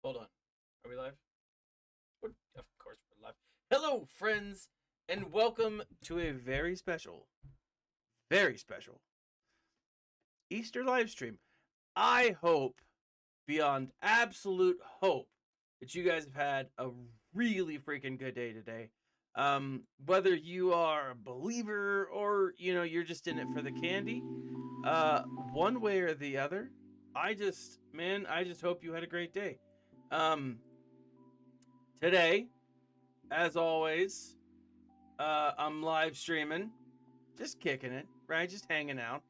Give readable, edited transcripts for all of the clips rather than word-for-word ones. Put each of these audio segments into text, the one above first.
Hold on. Are we live? Of course we're live. Hello, friends, and welcome to a very special Easter live stream. I hope, beyond absolute hope, that you guys have had a really freaking good day today. Whether you are a believer or, you're just in it for the candy, one way or the other, I just hope you had a great day. Today, as always, I'm live streaming, just kicking it, right? Just hanging out.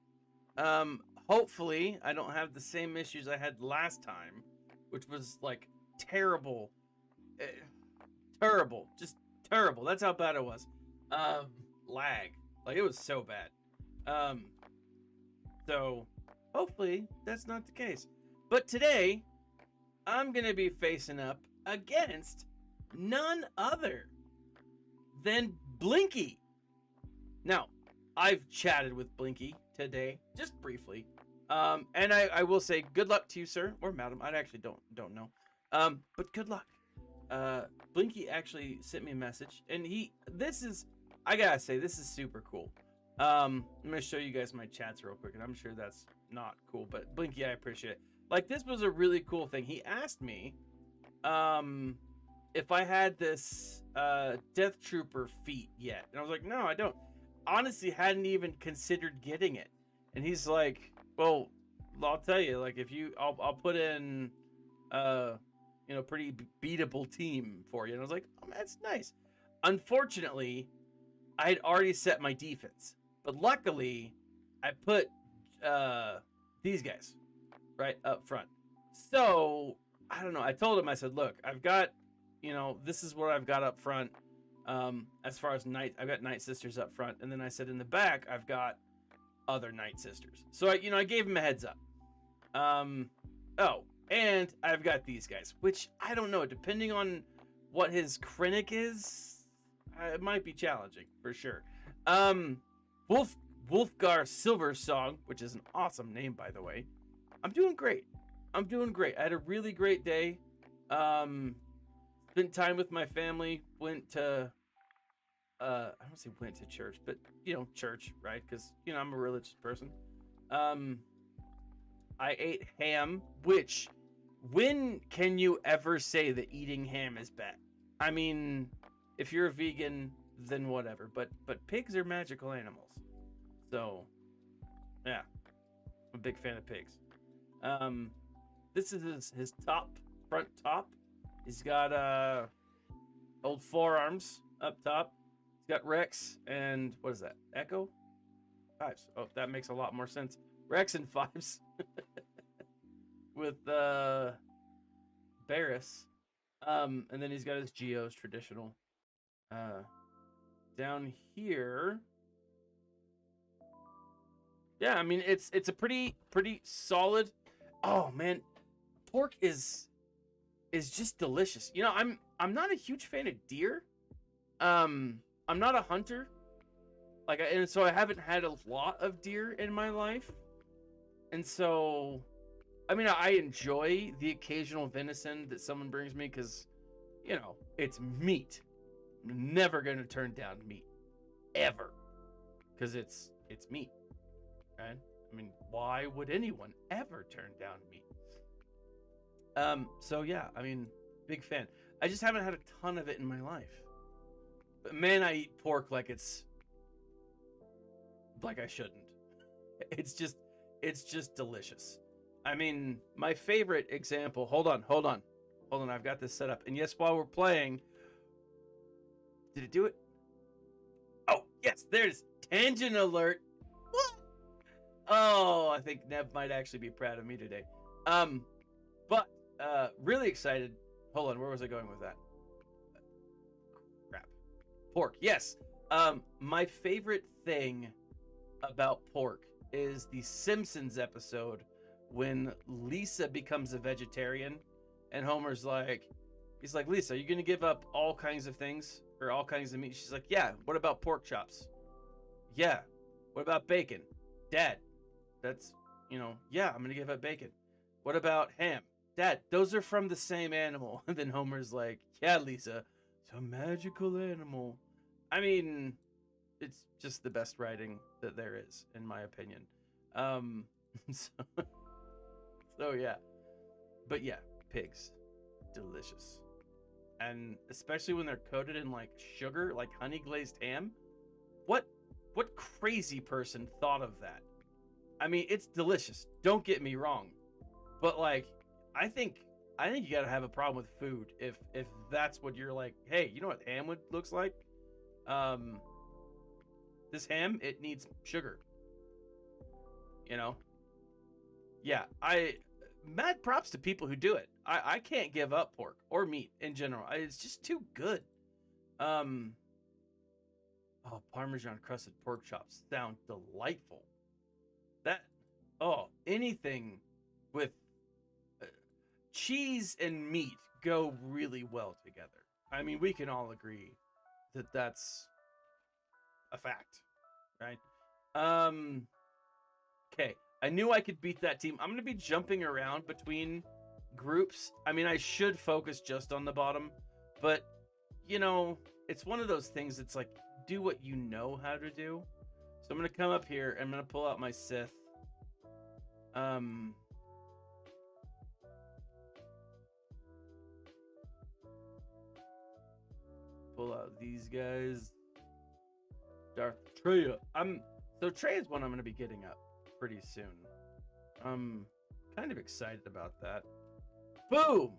Hopefully I don't have the same issues I had last time, which was like terrible, just terrible. That's how bad it was. Lag, like it was so bad. So hopefully that's not the case. But today, I'm gonna be facing up against none other than Blinky. Now, I've chatted with Blinky today, just briefly. And I will say good luck to you, sir, or madam. I actually don't know. But good luck. Blinky actually sent me a message, and I gotta say, this is super cool. I'm gonna show you guys my chats real quick, and I'm sure that's not cool, but Blinky, I appreciate it. Like, this was a really cool thing. He asked me if I had this Death Trooper feat yet, and I was like, no, I don't. Honestly, hadn't even considered getting it. And he's like, well, I'll tell you, like, if you, I'll put in pretty beatable team for you. And I was like, oh man, that's nice. Unfortunately, I had already set my defense, but luckily I put these guys right up front. So I don't know, I told him, I said, look, I've got, this is what I've got up front. As far as I've got Night Sisters up front, and then I said in the back I've got other Night Sisters. So I gave him a heads up. Oh, and I've got these guys, which I don't know, depending on what his Krennic is, it might be challenging for sure. Wolfgar Silversong, which is an awesome name, by the way. I'm doing great. I had a really great day. Spent time with my family. Went to I don't say went to church, but church, right? Because I'm a religious person. I ate ham, which, when can you ever say that eating ham is bad? I mean, if you're a vegan, then whatever. But pigs are magical animals. So yeah, I'm a big fan of pigs. This is his front top. He's got old forearms up top. He's got Rex and what is that? Echo? Fives. Oh, that makes a lot more sense. Rex and fives. With Barris. And then he's got his Geos traditional. Down here. Yeah, I mean it's a pretty solid. Oh man, pork is just delicious. I'm not a huge fan of deer. I'm not a hunter. And so I haven't had a lot of deer in my life. And so, I mean, I enjoy the occasional venison that someone brings me because, it's meat. I'm never gonna turn down meat, ever, because it's meat, right? I mean, why would anyone ever turn down meat? So yeah, I mean, big fan. I just haven't had a ton of it in my life. But man, I eat pork like I shouldn't. It's just delicious. I mean, my favorite example, hold on. I've got this set up. And yes, while we're playing, did it do it? Oh, yes, there's tangent alert. What? Oh, I think Nev might actually be proud of me today. But really excited. Hold on, where was I going with that? Crap. Pork, yes. My favorite thing about pork is the Simpsons episode when Lisa becomes a vegetarian and Homer's like, he's like, Lisa, are you gonna give up all kinds of things or all kinds of meat? She's like, yeah. What about pork chops? Yeah. What about bacon? Dad, that's, yeah, I'm gonna give up bacon. What about ham? Dad, those are from the same animal. And then Homer's like, yeah, Lisa, it's a magical animal. I mean, it's just the best writing that there is, in my opinion. So yeah. But yeah, pigs. Delicious. And especially when they're coated in like sugar, like honey glazed ham. What crazy person thought of that? I mean, it's delicious. Don't get me wrong. But like, I think you gotta have a problem with food if that's what you're like, hey, you know what ham looks like? This ham, it needs sugar. You know? Yeah, mad props to people who do it. I can't give up pork or meat in general. It's just too good. Oh, Parmesan crusted pork chops sound delightful. Anything with cheese and meat go really well together. I mean, we can all agree that that's a fact, right? Okay. I knew I could beat that team. I'm going to be jumping around between groups. I mean, I should focus just on the bottom, but, you know, it's one of those things. It's like, do what you know how to do. So I'm going to come up here. I'm going to pull out my Sith. Pull out these guys. Darth Treya. So Trey is one I'm going to be getting up pretty soon. I'm kind of excited about that. Boom!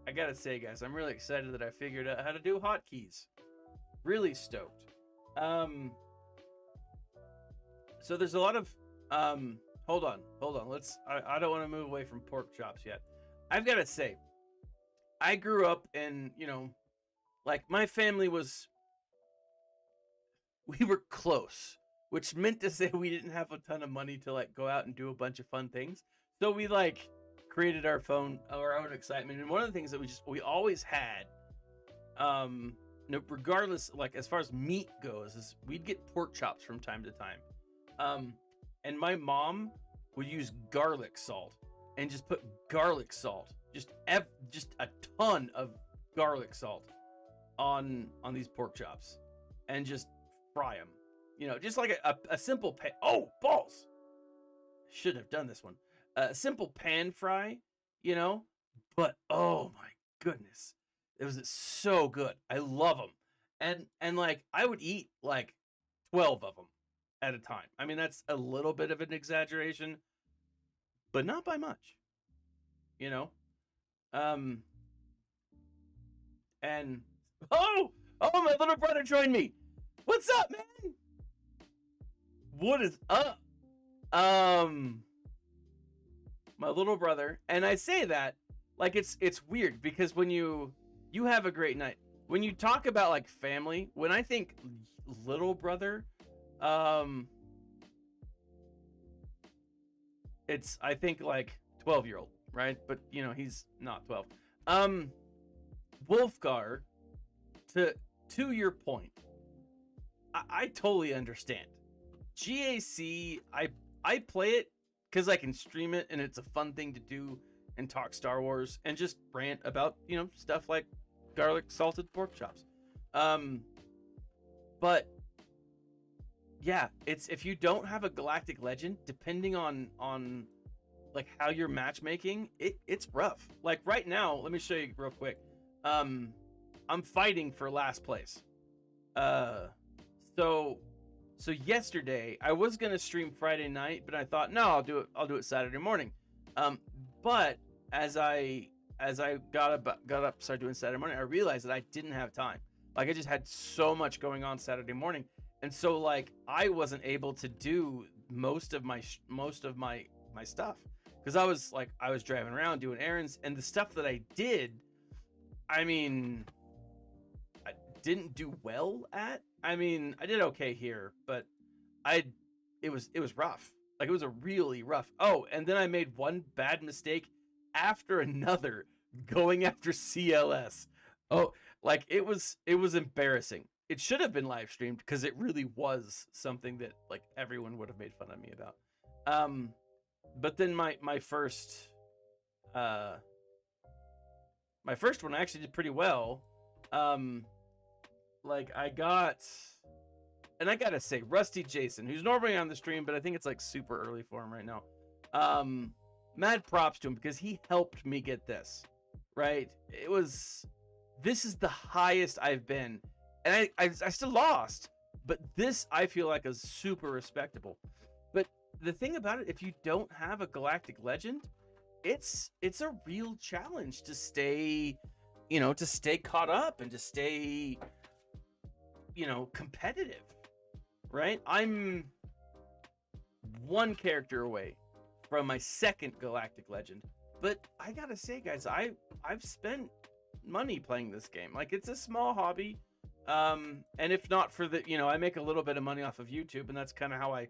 I gotta say, guys, I'm really excited that I figured out how to do hotkeys. Really stoked. So there's a lot of hold on. I don't want to move away from pork chops yet. I've got to say, I grew up in, you know, like my family we were close, which meant to say we didn't have a ton of money to like go out and do a bunch of fun things. So we like created our own excitement. And one of the things that we always had, regardless, like as far as meat goes, is we'd get pork chops from time to time. And my mom would use garlic salt and just put garlic salt, just a ton of garlic salt on these pork chops and just fry them. You know, just like a simple pan. Oh, balls! Should have done this one. A simple pan fry, you know, but oh my goodness, it was so good. I love them, and like I would eat like 12 of them at a time. I mean, that's a little bit of an exaggeration, but not by much, you know. And oh, my little brother joined me. What's up, man? What is up? My little brother, and I say that like it's weird because when you have a great night, when you talk about like family, when I think little brother, I think like 12-year-old, right? But you know, he's not 12. Wolfgar, to your point, I totally understand. GAC, I play it because I can stream it and it's a fun thing to do and talk Star Wars and just rant about, you know, stuff like garlic salted pork chops. But yeah, it's if you don't have a galactic legend, depending on like how you're matchmaking, it's rough. Like right now, let me show you real quick. I'm fighting for last place. So yesterday I was gonna stream Friday night, but I thought no, I'll do it Saturday morning. But as I got up, started doing Saturday morning, I realized that I didn't have time. Like I just had so much going on Saturday morning, and so like I wasn't able to do most of my stuff because I was driving around doing errands, and the stuff that I did, I mean, I didn't do well at. I mean, I did okay here, but it was rough. Like it was a really rough. Oh, and then I made one bad mistake after another going after CLS. Oh, like it was embarrassing. It should have been live streamed because it really was something that like everyone would have made fun of me about. But then my first My first one I actually did pretty well. Like I got, and I gotta say, Rusty Jason, who's normally on the stream, but I think it's like super early for him right now. Mad props to him because he helped me get this, right? This is the highest I've been, and I still lost, but this I feel like is super respectable. But the thing about it, if you don't have a Galactic Legend, it's a real challenge to stay, to stay caught up and to stay, competitive, right? I'm one character away from my second Galactic Legend, but I gotta say, guys, I've spent money playing this game. Like, it's a small hobby, and if not for the, I make a little bit of money off of YouTube, and that's kind of how I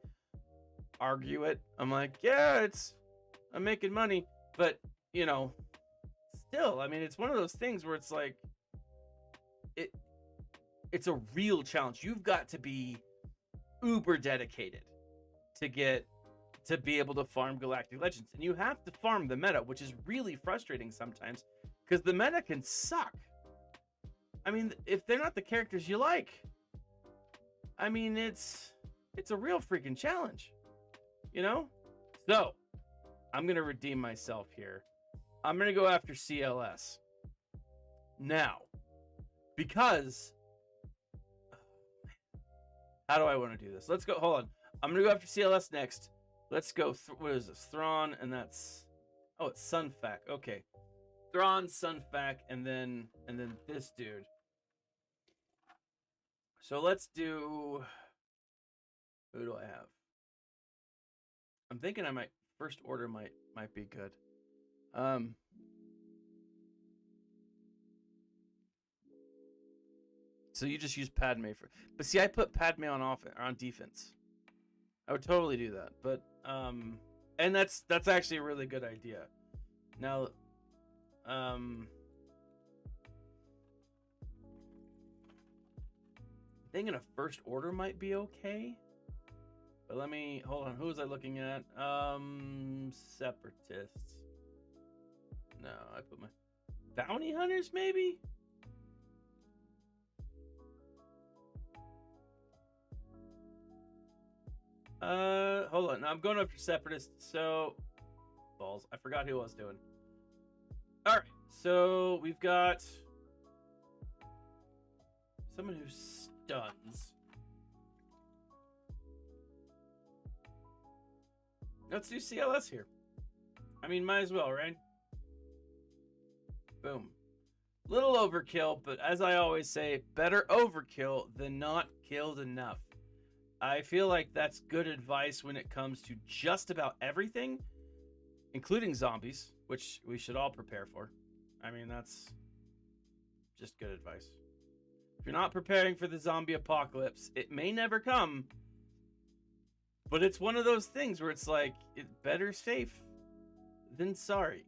argue it. I'm like, yeah, I'm making money, but still, I mean, it's one of those things where it's like it's a real challenge. You've got to be uber dedicated to be able to farm Galactic Legends, and you have to farm the meta, which is really frustrating sometimes because the meta can suck. I mean, if they're not the characters you like, I mean, it's a real freaking challenge, So I'm gonna redeem myself here. I'm gonna go after CLS now because how do I want to do this? Let's go. Hold on. I'm gonna go after CLS next. Let's go. What is this? Thrawn, and that's it's Sunfac. Okay, Thrawn, Sunfac, and then this dude. So let's do. Who do I have? I'm thinking I might First Order might be good. So you just use Padme but see, I put Padme on defense. I would totally do that, but and that's actually a really good idea. Now, thinking a First Order might be okay, but let me hold on. Who was I looking at? Separatists. No, I put my bounty hunters maybe. Hold on. Now I'm going after Separatists. So, balls. I forgot who I was doing. All right. So we've got someone who stuns. Let's do CLS here. I mean, might as well, right? Boom. Little overkill, but as I always say, better overkill than not killed enough. I feel like that's good advice when it comes to just about everything, including zombies, which we should all prepare for. I mean, that's just good advice. If you're not preparing for the zombie apocalypse, it may never come, but it's one of those things where it's like, better safe than sorry.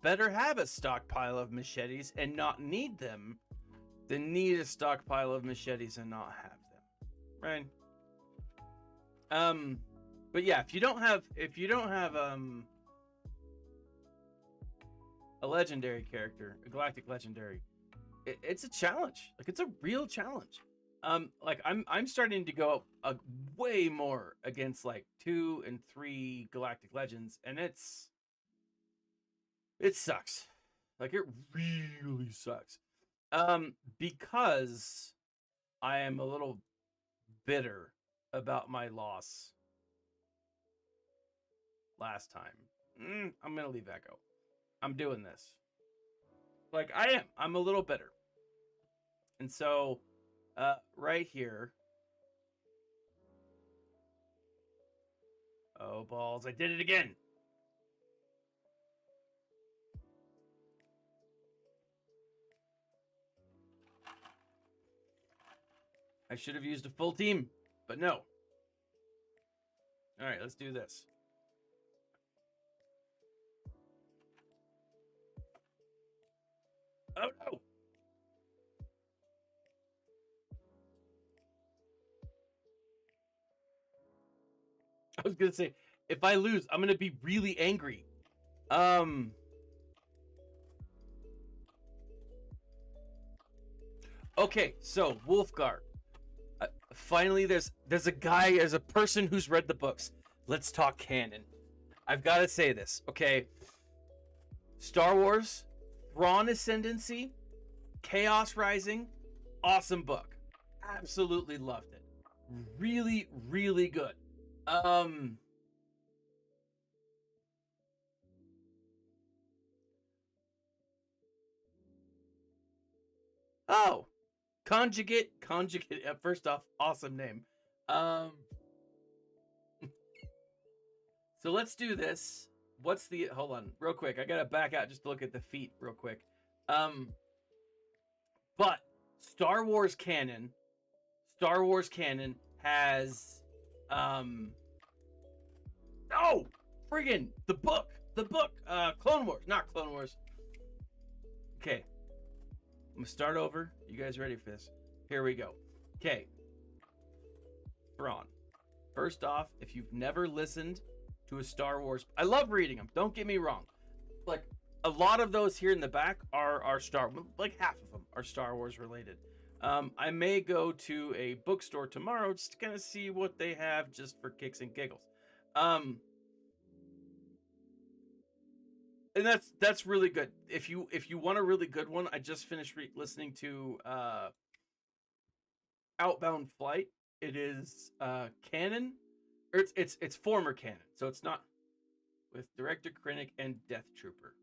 Better have a stockpile of machetes and not need them than need a stockpile of machetes and not have them, right? But yeah, if you don't have a legendary character, a galactic legendary, it's a challenge. Like, it's a real challenge. Like I'm starting to go up way more against like 2 and 3 galactic legends, and it sucks. Like, it really sucks. Because I am a little bitter about my loss last time. I'm gonna leave that go. I'm doing this. Like, I'm a little bitter. And so, right here. Oh, balls. I did it again. I should have used a full team, but no. All right, let's do this. Oh, no. I was going to say, if I lose, I'm going to be really angry. Okay, so Wolfgar. Finally, there's a person who's read the books. Let's talk canon. I've got to say this, okay? Star Wars, Thrawn Ascendancy, Chaos Rising, awesome book. Absolutely loved it. Really, really good. Oh, Conjugate. First off, awesome name. So let's do this. What's the, hold on real quick. I gotta back out just to look at the feet real quick. But Star Wars canon has, oh, friggin' the book, Clone Wars, not Clone Wars. Okay. I'm gonna start over. You guys ready for this? Here we go. Okay. Thrawn. First off, if you've never listened to a Star Wars, I love reading them. Don't get me wrong. Like a lot of those here in the back are Star, like half of them are Star Wars related. I may go to a bookstore tomorrow just to kind of see what they have, just for kicks and giggles. And that's really good. If you want a really good one, I just finished listening to Outbound Flight. It is canon, or it's former canon, so it's not, with director Krennic and Death Trooper.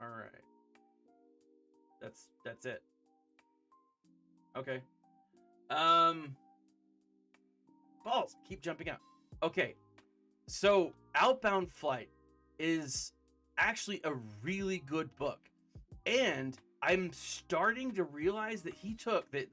All right, that's it. Okay. Balls keep jumping out. Okay. So Outbound Flight is actually a really good book, and I'm starting to realize that he took that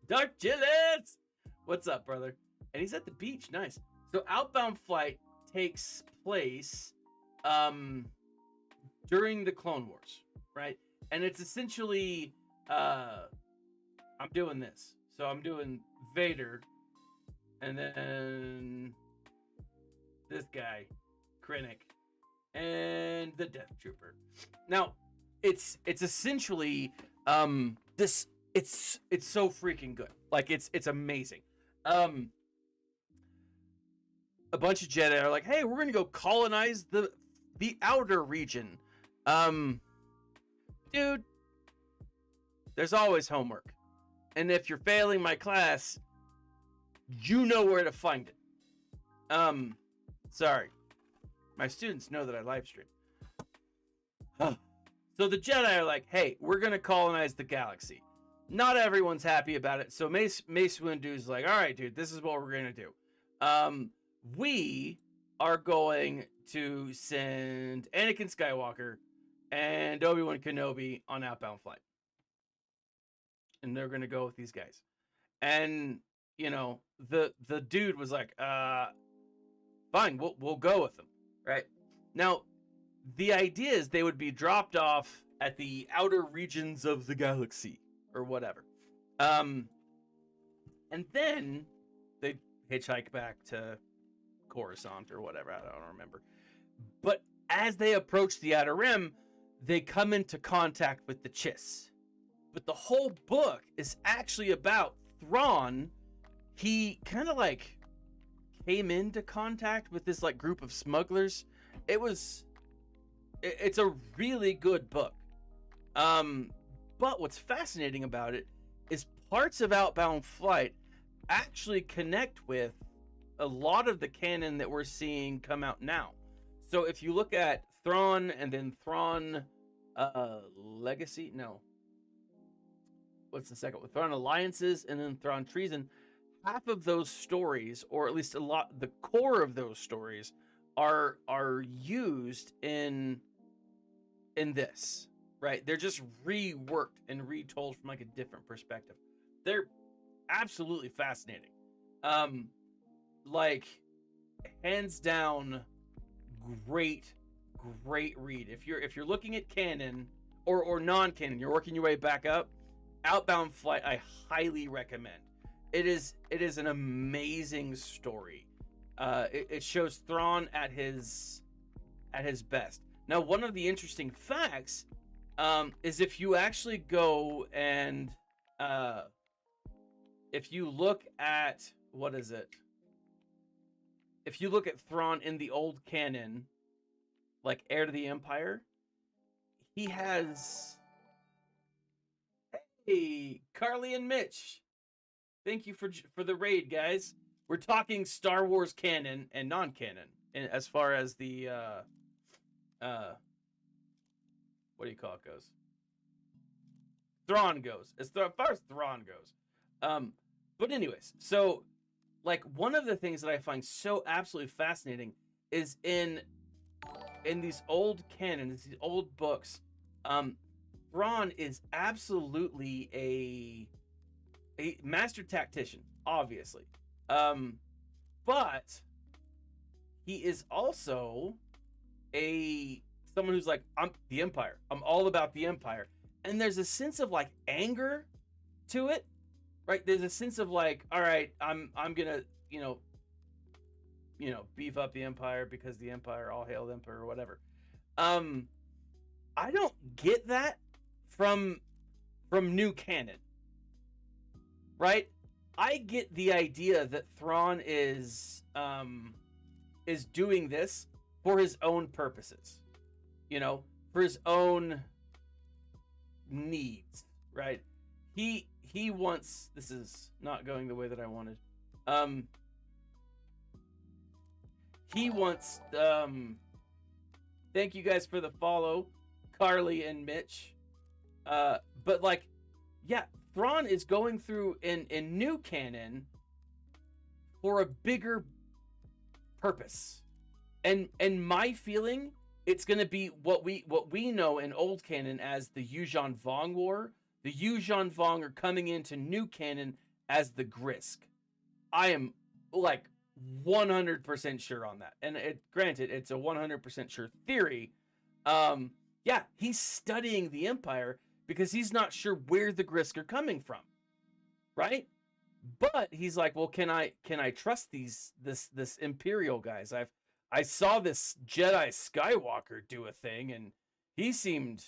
Dark Chillets, what's up, brother? And he's at the beach. Nice. So Outbound Flight takes place during the Clone Wars, right? And it's essentially I'm doing this. So I'm doing Vader, and then this guy, Krennic, and the Death Trooper. Now, it's essentially this. It's so freaking good. Like it's amazing. A bunch of Jedi are like, hey, we're gonna go colonize the outer region. Dude, there's always homework. And if you're failing my class, you know where to find it. Sorry. My students know that I live stream. So the Jedi are like, hey, we're going to colonize the galaxy. Not everyone's happy about it. So Mace Windu's like, all right, dude, this is what we're going to do. We are going to send Anakin Skywalker and Obi-Wan Kenobi on Outbound Flight. And they're going to go with these guys. And, you know, the dude was like, fine, we'll go with them, right? Now, the idea is they would be dropped off at the outer regions of the galaxy or whatever. And then they hitchhike back to Coruscant or whatever. I don't remember. But as they approach the Outer Rim, they come into contact with the Chiss. But the whole book is actually about Thrawn. He kind of like came into contact with this like group of smugglers. It's a really good book. But what's fascinating about it is parts of Outbound Flight actually connect with a lot of the canon that we're seeing come out now. So if you look at Thrawn and then Thrawn Legacy, no. What's the second one? Thrawn Alliances and then Thrawn Treason. Half of those stories, or at least a lot, the core of those stories, are used in this, right? They're just reworked and retold from like a different perspective. They're absolutely fascinating. Like hands down, great read. If you're looking at canon or non-canon, you're working your way back up. Outbound Flight, I highly recommend. It is an amazing story. It shows Thrawn at his at his best. Now, one of the interesting facts is if you actually go and if you look at, what is it? If you look at Thrawn in the old canon, like Heir to the Empire, he has... Hey, Carly and Mitch. Thank you for the raid, guys. We're talking Star Wars canon and non-canon, as far as the what do you call it goes? Thrawn goes. As far as Thrawn goes. But anyways, so like one of the things that I find so absolutely fascinating is in these old canons, these old books, Thrawn is absolutely a master tactician, obviously. But he is also someone who's like, I'm the Empire. I'm all about the Empire. And there's a sense of like anger to it, right? There's a sense of like, all right, I'm gonna, you know, beef up the Empire because the Empire, all hail the Emperor or whatever. I don't get that from new canon, right? I get the idea that Thrawn is doing this for his own purposes, you know, for his own needs, right? He wants, this is not going the way that I wanted. He wants, thank you guys for the follow, Carly and Mitch. But like, yeah, Thrawn is going through in new canon for a bigger purpose. And my feeling, it's going to be what we know in old canon as the Yuuzhan Vong War. The Yuuzhan Vong are coming into new canon as the Grisk. I am like 100% sure on that. And granted, it's a 100% sure theory. Yeah, he's studying the Empire because he's not sure where the Grisk are coming from, right? But he's like, well, can I trust this Imperial guys? I saw this Jedi Skywalker do a thing, and he seemed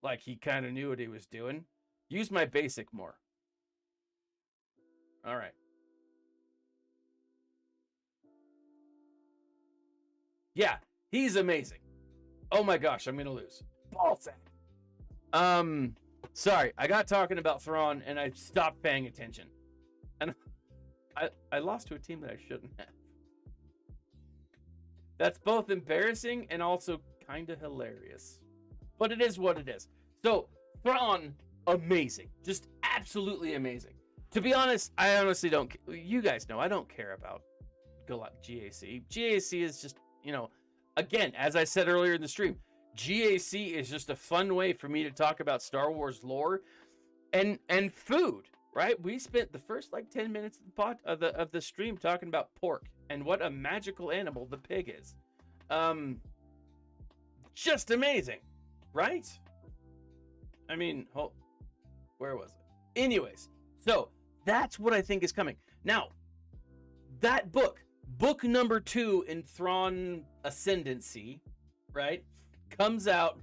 like he kind of knew what he was doing. Use my basic more. All right. Yeah, he's amazing. Oh my gosh, I'm gonna lose. Ballsack. Sorry, I got talking about Thrawn and I stopped paying attention. And I lost to a team that I shouldn't have. That's both embarrassing and also kind of hilarious. But it is what it is. So, Thrawn, amazing. Just absolutely amazing. To be honest, I honestly don't... You guys know, I don't care about GAC. GAC is just, you know... Again, as I said earlier in the stream, GAC is just a fun way for me to talk about Star Wars lore and food, right? We spent the first like 10 minutes of the stream talking about pork and what a magical animal the pig is. Just amazing, right? I mean, where was it? Anyways, so that's what I think is coming. Now, that book number 2 in Thrawn Ascendancy, right, comes out.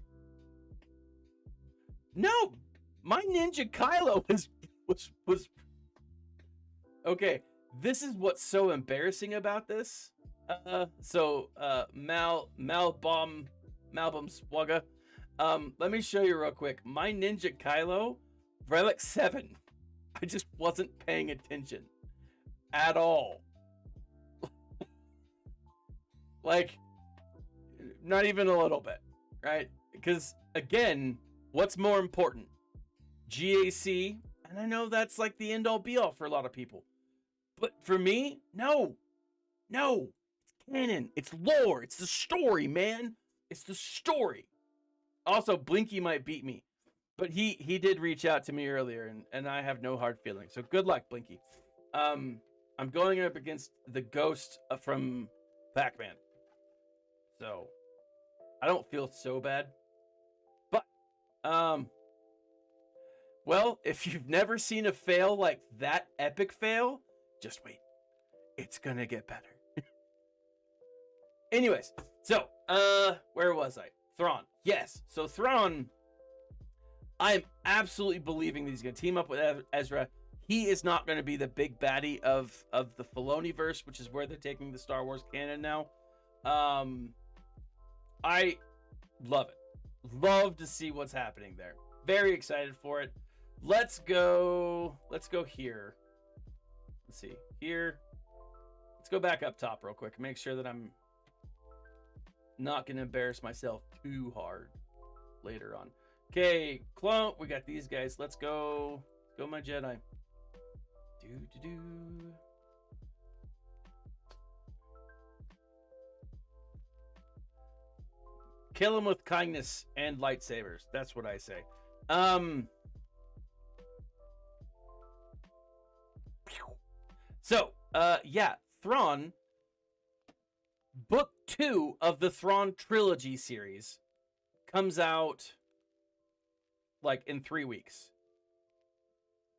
No, my Ninja Kylo was okay. This is what's so embarrassing about this. Malbum Swugga. Let me show you real quick. My Ninja Kylo, Relic 7. I just wasn't paying attention at all. Like, not even a little bit, right? Because, again, what's more important? GAC, and I know that's like the end-all be-all for a lot of people. But for me, no. It's canon. It's lore. It's the story, man. It's the story. Also, Blinky might beat me. But he did reach out to me earlier, and I have no hard feelings. So good luck, Blinky. I'm going up against the ghost from Pac-Man. So, I don't feel so bad. But, well, if you've never seen a fail like that epic fail, just wait. It's gonna get better. Anyways, so where was I? Thrawn. Yes. So Thrawn, I'm absolutely believing that he's going to team up with Ezra. He is not going to be the big baddie of the Filoniverse, which is where they're taking the Star Wars canon now. I love it. Love to see what's happening there. Very excited for it. Let's go here. Let's see. Here. Let's go back up top real quick. Make sure that I'm not going to embarrass myself too hard later on. Okay, clone. We got these guys. Let's go. Go, my Jedi. Do. Kill him with kindness and lightsabers. That's what I say. So, yeah, Thrawn. Book 2 of the Thrawn trilogy series comes out like in 3 weeks.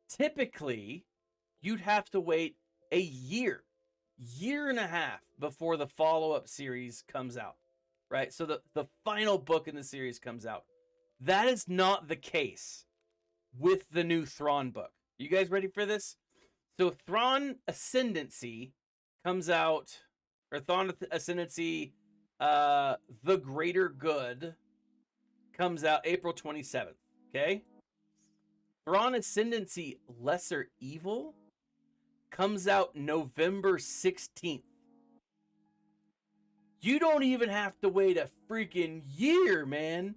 Typically, you'd have to wait a year and a half before the follow-up series comes out, right? So the final book in the series comes out. That is not the case with the new Thrawn book. You guys ready for this? So Thrawn Ascendancy comes out, or Thrawn Ascendancy, The Greater Good, comes out April 27th, okay? Thrawn Ascendancy Lesser Evil comes out November 16th. You don't even have to wait a freaking year, man.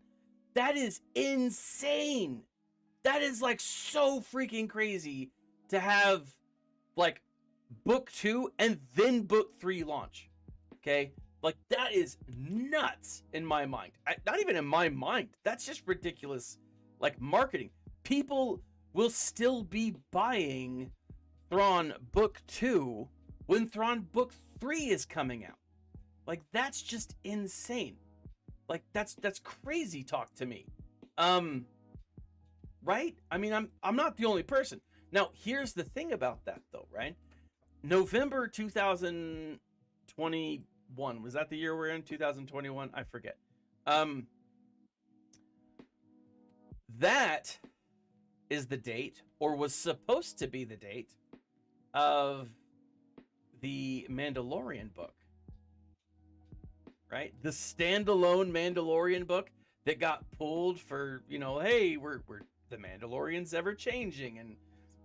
That is insane. That is like so freaking crazy to have like book 2 and then book 3 launch. Okay? Like that is nuts in my mind. Not even in my mind. That's just ridiculous like marketing. People will still be buying Thrawn book 2 when Thrawn book 3 is coming out. Like that's just insane. Like that's crazy talk to me. Right? I mean, I'm not the only person. Now, here's the thing about that though, right? November 2021, was that the year we're in? 2021? I forget. That is the date, or was supposed to be the date, of the Mandalorian book. Right? The standalone Mandalorian book that got pulled for, you know, hey, we're the Mandalorian's ever changing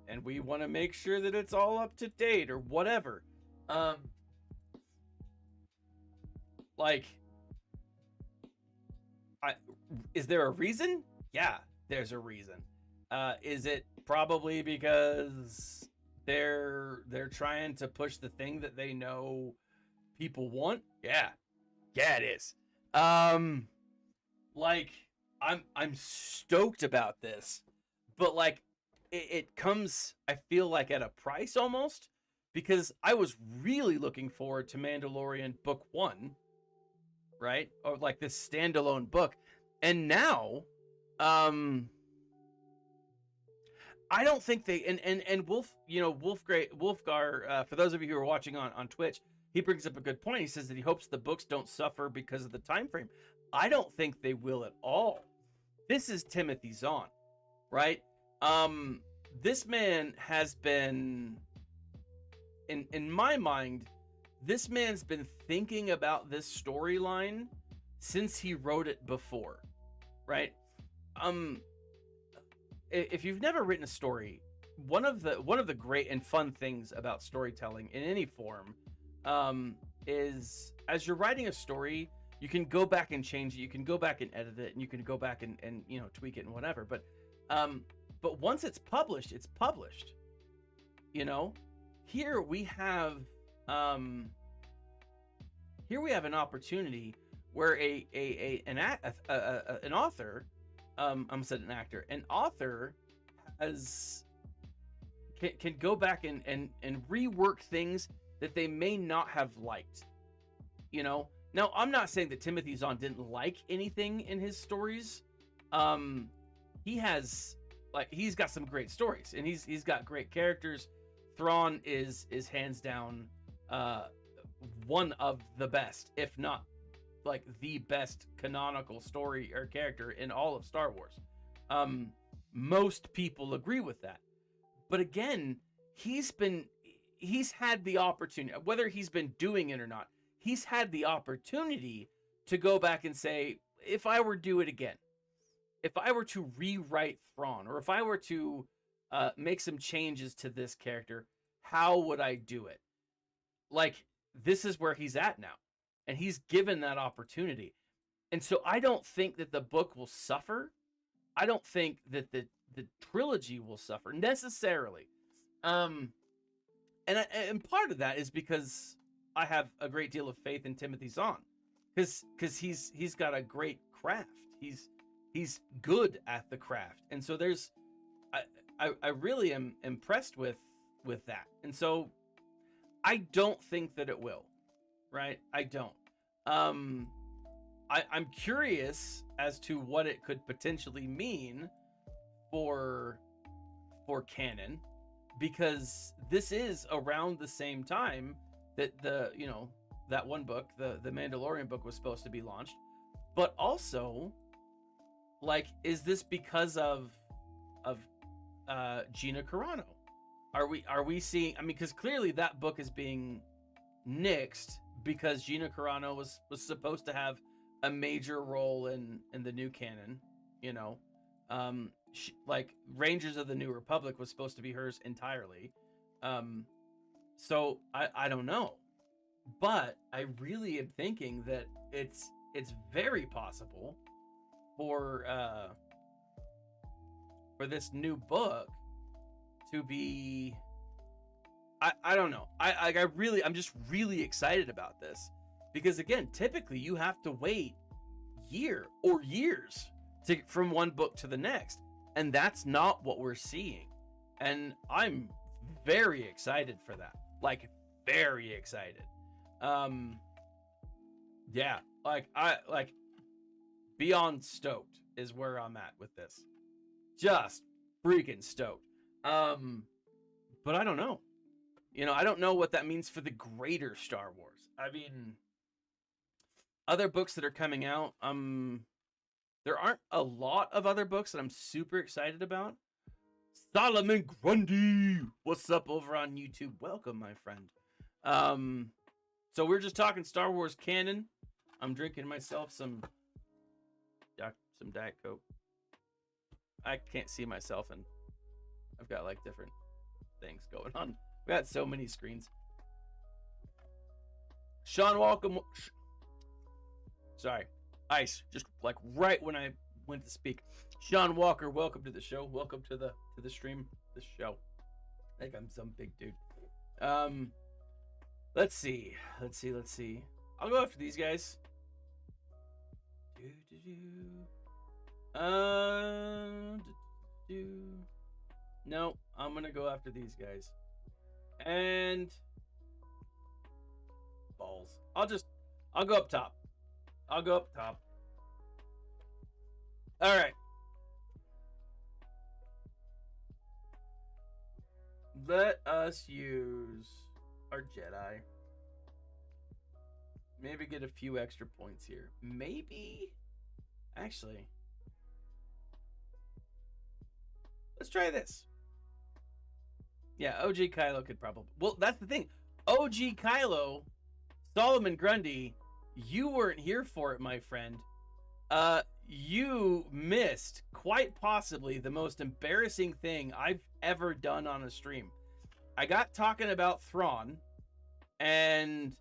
and we want to make sure that it's all up to date or whatever. Is there a reason? Yeah, there's a reason. Is it probably because they're trying to push the thing that they know people want? Yeah, it is. Like I'm stoked about this, but like it comes, I feel like, at a price almost, because I was really looking forward to Mandalorian book 1, right? Or like this standalone book. And now, I don't think they, and Wolf, you know, Wolfgar, for those of you who are watching on Twitch, he brings up a good point. He says that he hopes the books don't suffer because of the time frame. I don't think they will at all. This is Timothy Zahn, right? This man has been, in my mind, this man's been thinking about this storyline since he wrote it before, right? If you've never written a story, one of the great and fun things about storytelling in any form, is as you're writing a story, you can go back and change it, you can go back and edit it, and you can go back and you know, tweak it and whatever. But once it's published, it's published. You know, here we have an opportunity where an author, I'm said an actor, an author can go back and rework things that they may not have liked. You know, now I'm not saying that Timothy Zahn didn't like anything in his stories. He's got some great stories, and he's got great characters. Thrawn is hands down one of the best, if not like the best canonical story or character in all of Star Wars. Most people agree with that. But again, he's had the opportunity, whether he's been doing it or not, he's had the opportunity to go back and say, if I were to do it again, if I were to rewrite Thrawn, or if I were to make some changes to this character, how would I do it? Like, this is where he's at now. And he's given that opportunity. And so I don't think that the book will suffer. I don't think that the trilogy will suffer necessarily. And part of that is because I have a great deal of faith in Timothy Zahn. Because he's got a great craft. He's good at the craft. And so I really am impressed with that. And so I don't think that it will. Right? I don't. I'm curious as to what it could potentially mean for canon, because this is around the same time that that one book, the Mandalorian book, was supposed to be launched. But also, like, is this because of Gina Carano? Are we seeing? I mean, because clearly that book is being nixed because Gina Carano was supposed to have a major role in the new canon. Like Rangers of the New Republic was supposed to be hers entirely. So I don't know, but I really am thinking that it's very possible for this new book to be, I don't know. I'm just really excited about this, because again, typically you have to wait years from one book to the next, and that's not what we're seeing. And I'm very excited for that. Like, very excited. Yeah, like beyond stoked is where I'm at with this. Just freaking stoked. But I don't know. I don't know what that means for the greater Star Wars. I mean, other books that are coming out, there aren't a lot of other books that I'm super excited about. Solomon Grundy, what's up over on YouTube? Welcome, my friend. So we're just talking Star Wars canon. I'm drinking myself some Diet Coke. I can't see myself, and I've got like different things going on. We got so many screens. Sean, welcome. Sorry, ice. Just like right when I went to speak. Sean Walker, welcome to the show. Welcome to the stream. This show. I think I'm some big dude. Let's see. I'll go after these guys. No, I'm gonna go after these guys. And balls. I'll go up top. All right. Let us use our Jedi. Maybe get a few extra points here. Maybe. Actually. Let's try this. Yeah, OG Kylo could probably... Well, that's the thing. OG Kylo, Solomon Grundy, you weren't here for it, my friend. You missed quite possibly the most embarrassing thing I've ever done on a stream. I got talking about Thrawn, and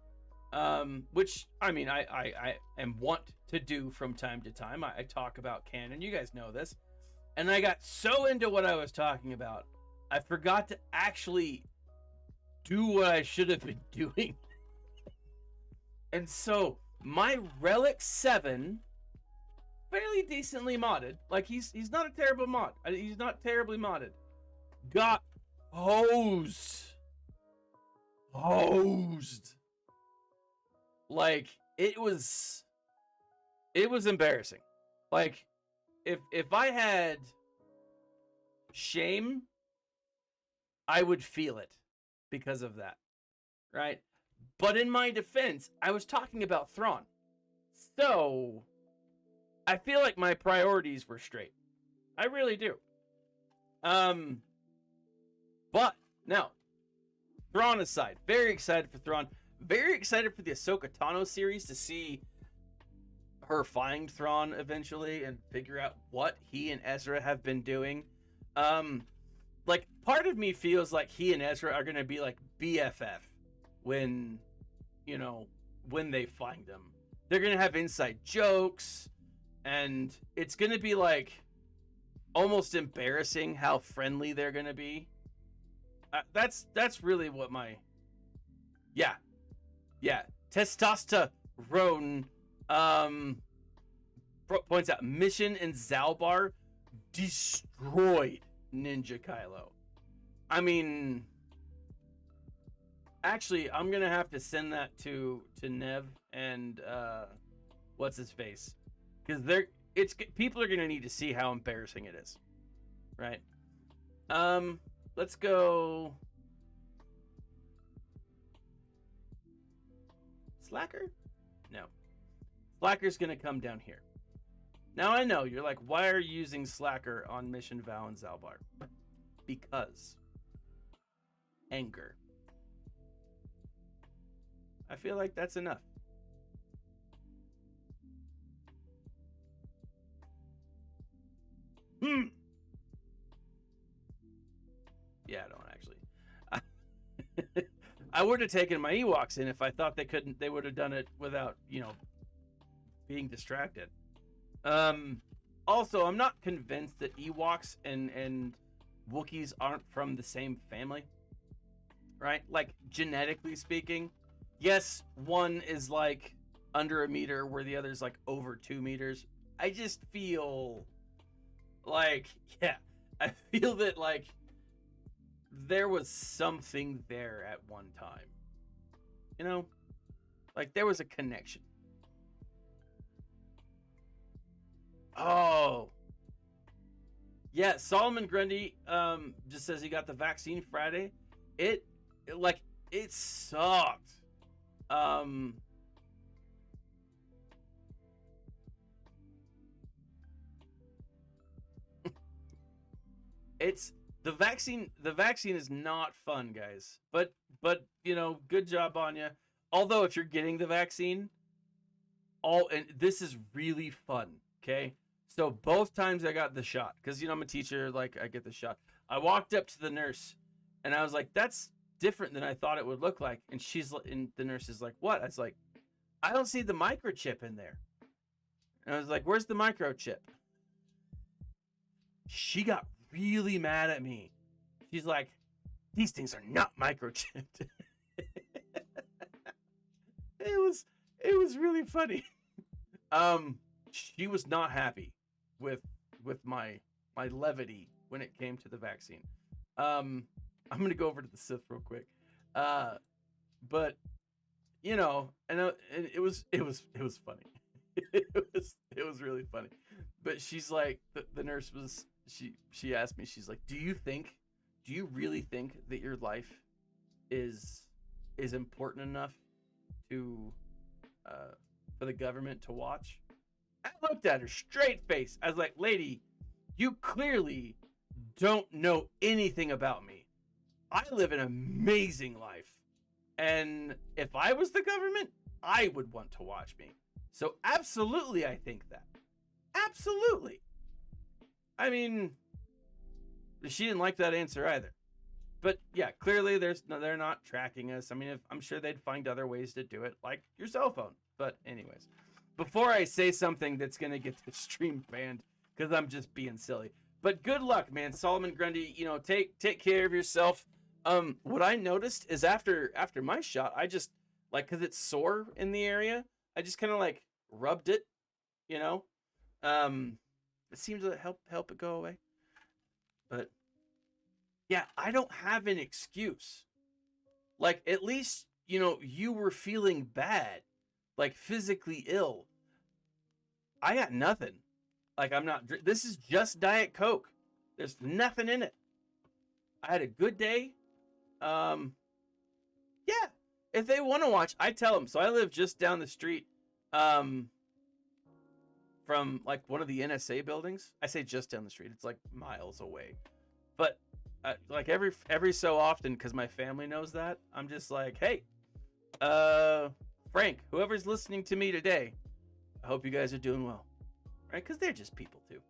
which, I mean, I am want to do from time to time. I talk about canon. You guys know this. And I got so into what I was talking about, I forgot to actually do what I should have been doing. And so my Relic 7, fairly decently modded, like he's not a terrible mod. He's not terribly modded. Got hosed. Like, it was embarrassing. Like, if I had shame, I would feel it because of that, right? But in my defense, I was talking about Thrawn. So, I feel like my priorities were straight. I really do. But, now, Thrawn aside, very excited for Thrawn. Very excited for the Ahsoka Tano series to see her find Thrawn eventually and figure out what he and Ezra have been doing. Like, part of me feels like he and Ezra are going to be like BFF when, you know, when they find them. They're going to have inside jokes, and it's going to be like almost embarrassing how friendly they're going to be. That's really what my... Yeah. Testosterone points out Mission in Zalbar destroyed Ninja Kylo. I mean, actually, I'm gonna have to send that to Nev and what's his face, because people are gonna need to see how embarrassing it is, right? Let's go. Slacker? No. Slacker's gonna come down here. Now I know, you're like, why are you using Slacker on Mission Val and Zalbar? Because anger. I feel like that's enough. Yeah, I don't actually. I would have taken my Ewoks in if I thought they couldn't. They would have done it without, you know, being distracted. Also, I'm not convinced that Ewoks and Wookiees aren't from the same family, right? Like, genetically speaking, yes, one is like under a meter where the other's like over 2 meters. I just feel like, yeah, I feel that like there was something there at one time, you know, like there was a connection. Oh, yeah. Solomon Grundy just says he got the vaccine Friday. It sucked. It's the vaccine is not fun, guys. But you know, good job on you. Although if you're getting the vaccine, and this is really fun, okay? So both times I got the shot, because, you know, I'm a teacher, like I get the shot. I walked up to the nurse and I was like, that's different than I thought it would look like. And the nurse is like, what? I was like, I don't see the microchip in there. And I was like, where's the microchip? She got really mad at me. She's like, these things are not microchipped. It was really funny. She was not happy with my levity when it came to the vaccine. I'm gonna go over to the Sith real quick. But you know, and it was funny. it was really funny. But she's like, the nurse was, she asked me, she's like, do you really think that your life is important enough to for the government to watch? I looked at her straight face. I was like, lady, you clearly don't know anything about me. I live an amazing life. And if I was the government, I would want to watch me. So absolutely, I think that. Absolutely. I mean, she didn't like that answer either. But yeah, clearly they're not tracking us. I mean, I'm sure they'd find other ways to do it, like your cell phone. But anyways, before I say something that's going to get the stream banned, because I'm just being silly. But good luck, man. Solomon Grundy, you know, take care of yourself. What I noticed is after my shot, I just, like, because it's sore in the area, I just kind of like rubbed it, you know. It seems to help it go away. But yeah, I don't have an excuse. Like, at least, you know, you were feeling bad, like physically ill. I got nothing. Like, I'm not, this is just Diet Coke. There's nothing in it. I had a good day. Yeah, if they want to watch, I tell them. So I live just down the street from like one of the NSA buildings. I say just down the street. It's like miles away. But like every so often, because my family knows that, I'm just like, hey, Frank, whoever's listening to me today, I hope you guys are doing well, right? Because they're just people too.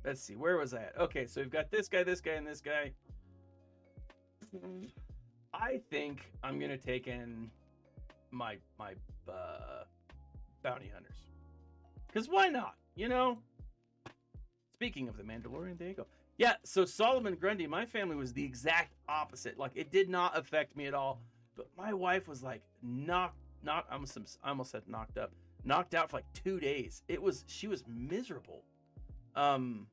Let's see, where was I at? Okay, so we've got this guy, and this guy. I think I'm gonna take in my bounty hunters, because why not? You know. Speaking of the Mandalorian, there you go. Yeah, so Solomon Grundy, my family was the exact opposite. Like, it did not affect me at all. But my wife was like I almost said knocked out for like 2 days. She was miserable. And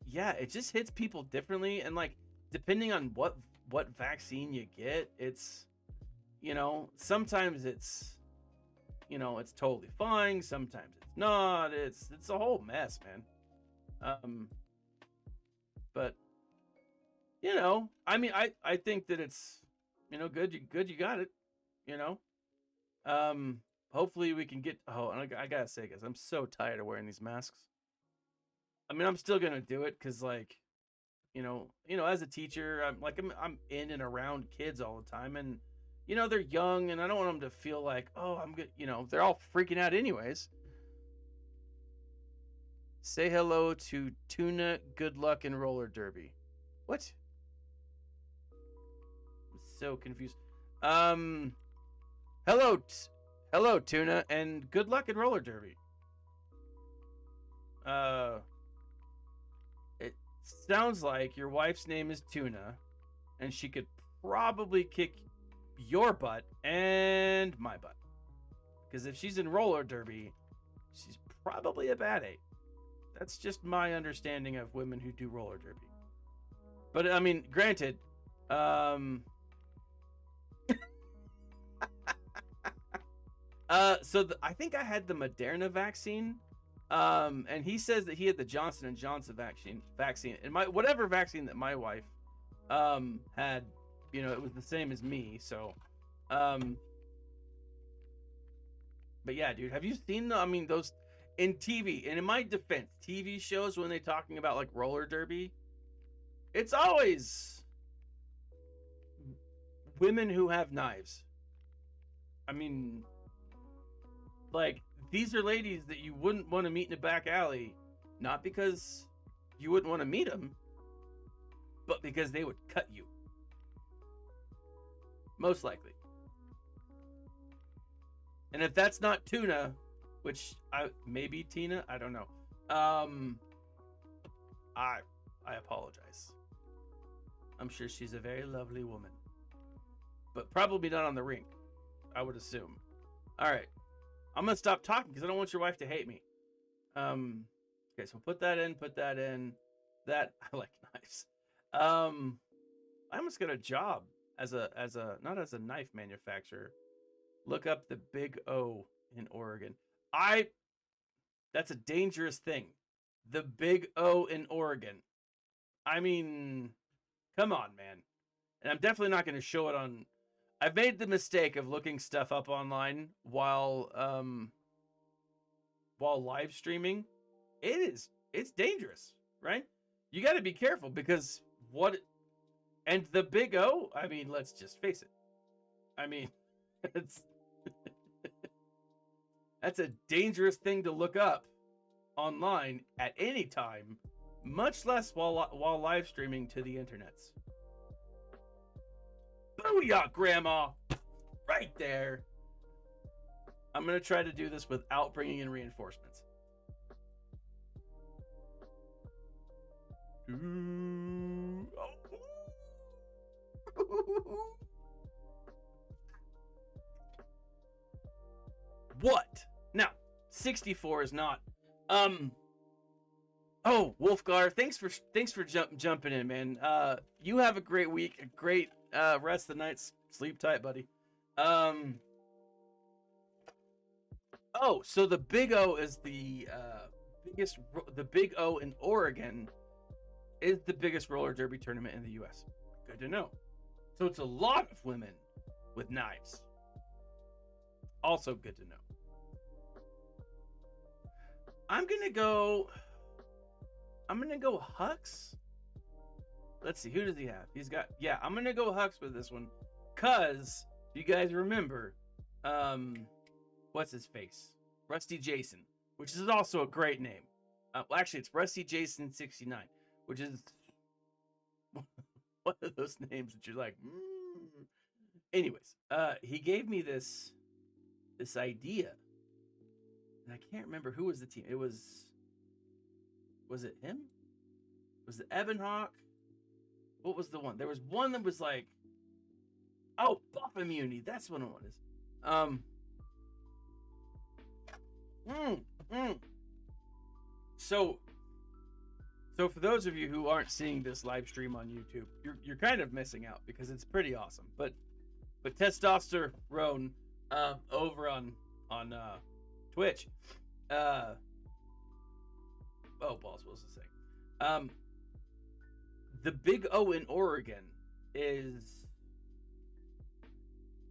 yeah, it just hits people differently. And like, depending on what vaccine you get, it's, you know, sometimes it's, you know, it's totally fine. Sometimes it's not. It's a whole mess, man. But you know, I mean, I think that it's, you know, good you got it, you know. Hopefully we can get, and I gotta say, guys, I'm so tired of wearing these masks. I mean, I'm still gonna do it because, like, you know, as a teacher, I'm in and around kids all the time, and you know, they're young, and I don't want them to feel like, oh, I'm good, you know, they're all freaking out anyways. Say hello to Tuna, good luck in roller derby. What? I'm so confused. Hello Tuna, and good luck in roller derby. It sounds like your wife's name is Tuna, and she could probably kick your butt and my butt. Because if she's in roller derby, she's probably a bad 8. That's just my understanding of women who do roller derby. But I mean, granted, I think I had the Moderna vaccine, and he says that he had the Johnson & Johnson vaccine, and whatever vaccine that my wife had, you know, it was the same as me. So, but yeah, dude, have you seen those in TV? And in my defense, TV shows, when they're talking about like roller derby, it's always women who have knives. I mean, like, these are ladies that you wouldn't want to meet in a back alley, not because you wouldn't want to meet them, but because they would cut you. Most likely. And if that's not Tuna, which maybe Tina, I don't know. I apologize. I'm sure she's a very lovely woman, but probably not on the rink, I would assume. All right, I'm gonna stop talking because I don't want your wife to hate me. Okay, so put that in. That, I like knives. I almost got a job as a not as a knife manufacturer. Look up the Big O in Oregon. That's a dangerous thing. The Big O in Oregon. I mean, come on, man. And I'm definitely not going to show it on. I've made the mistake of looking stuff up online while live streaming. It's dangerous, right? You got to be careful because and the Big O, I mean, let's just face it. I mean, that's a dangerous thing to look up online at any time, much less while live streaming to the internets. Booyah, Grandma! Right there. I'm going to try to do this without bringing in reinforcements. What? Now, 64 is not. Oh, Wolfgar, thanks for jumping in, man. You have a great week, a great rest of the night. Sleep tight, buddy. Oh, so the Big O is the biggest. The Big O in Oregon is the biggest roller derby tournament in the U.S. Good to know. So it's a lot of women with knives. Also good to know. I'm gonna go Hux. Let's see, who does he have? He's got, yeah, I'm gonna go Hux with this one. Cause you guys remember, what's his face? Rusty Jason, which is also a great name. Well, actually, it's Rusty Jason 69, which is one of those names that you're like, Anyways, he gave me this idea, and I can't remember who was the team. It was it him? Was it Ebonhawk? What was the one? There was one that was like, oh, buff immunity. That's what it was. So for those of you who aren't seeing this live stream on YouTube, you're kind of missing out because it's pretty awesome. But testosterone over on Twitch. Oh, balls, what was I saying? The Big O in Oregon is